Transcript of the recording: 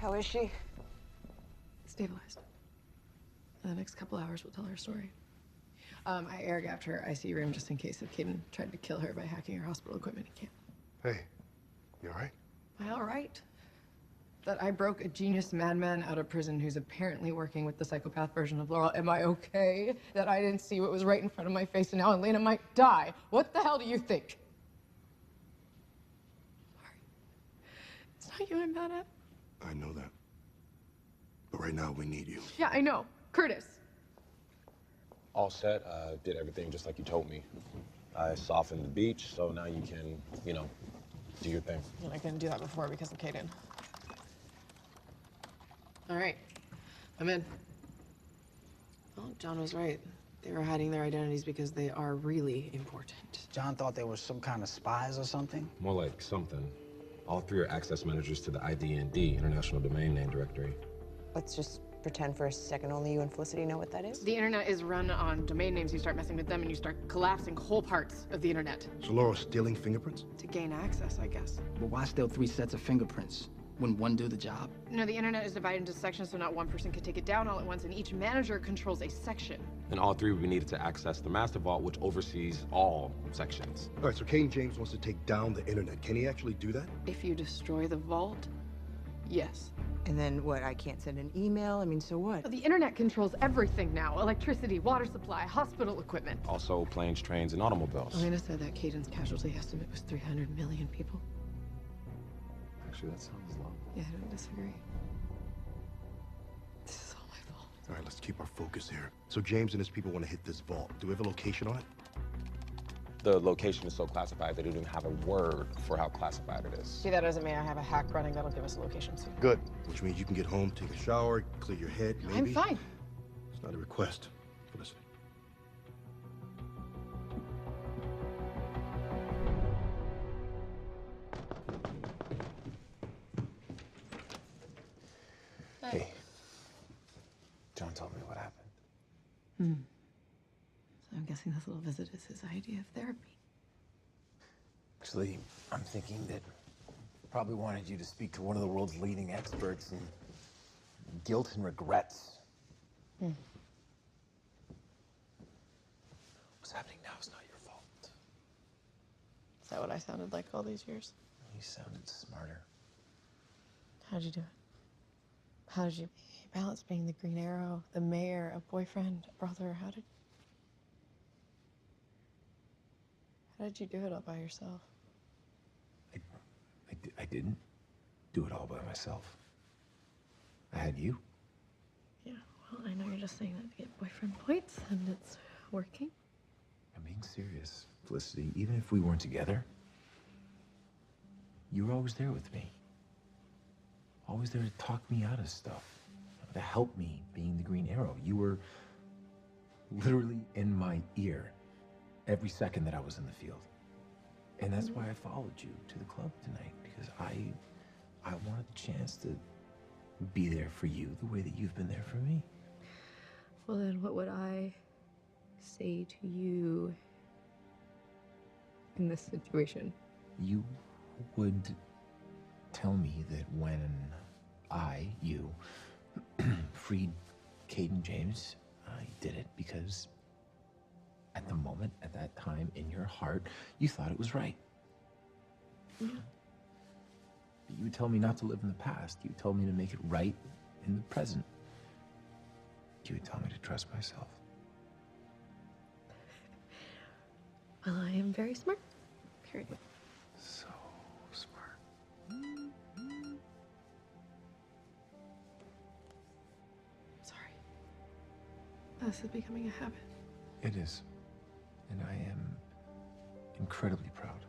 How is she? Stabilized. In the next couple hours, we'll tell her story. I air-gapped her ICU room just in case if Caden tried to kill her by hacking her hospital equipment, he can't. Hey, you all right? Am I all right? That I broke a genius madman out of prison who's apparently working with the psychopath version of Laurel. Am I okay? That I didn't see what was right in front of my face and now Elena might die. What the hell do you think? Sorry. It's not you I'm mad at. I know that. But right now, we need you. Yeah, I know. Curtis. All set. Did everything just like you told me. I softened the beach, so now you can, you know, do your thing. And I couldn't do that before because of Caden. All right. I'm in. Well, John was right. They were hiding their identities because they are really important. John thought they were some kind of spies or something? More like something. All three are access managers to the ID&D, International Domain Name Directory. Let's just pretend for a second only you and Felicity know what that is. The internet is run on domain names. You start messing with them and you start collapsing whole parts of the internet. So Laurel's stealing fingerprints? To gain access, I guess. But why steal 3 sets of fingerprints? Wouldn't one do the job? No, the internet is divided into sections so not one person can take it down all at once, and each manager controls a section. And all three would be needed to access the master vault, which oversees all sections. All right, so Caden James wants to take down the internet. Can he actually do that? If you destroy the vault, yes. And then what, I can't send an email? I mean, so what? The internet controls everything now. Electricity, water supply, hospital equipment. Also planes, trains, and automobiles. Elena said that Caden's casualty estimate was 300 million people. Actually, that sounds low. Yeah, I don't disagree. This is all my fault. All right, let's keep our focus here. So James and his people want to hit this vault. Do we have a location on it? The location is so classified that it doesn't have a word for how classified it is. See, that doesn't mean I have a hack running that'll give us a location soon. Good. Which means you can get home, take a shower, clear your head, maybe. I'm fine. It's not a request, Felicity. Hey. John told me what happened. So I'm guessing this little visit is his idea of therapy. Actually, I'm thinking that probably wanted you to speak to one of the world's leading experts in guilt and regrets. What's happening now is not your fault. Is that what I sounded like all these years? You sounded smarter. How'd you do it? How did you balance being the Green Arrow, the mayor, a boyfriend, a brother? How did you do it all by yourself? I didn't do it all by myself. I had you. Yeah, well, I know you're just saying that to get boyfriend points, and it's working. I'm being serious, Felicity. Even if we weren't together, you were always there with me. Always there to talk me out of stuff, to help me being the Green Arrow. You were literally in my ear every second that I was in the field. And that's why I followed you to the club tonight, because I wanted the chance to be there for you the way that you've been there for me. Well, then what would I say to you in this situation? You would tell me that when you, freed Caden James, I did it because at the moment, at that time, in your heart, you thought it was right. Yeah. But you would tell me not to live in the past. You would tell me to make it right in the present. You would tell me to trust myself. Well, I am very smart. Period. So smart. Sorry. This is becoming a habit. It is. And I am incredibly proud.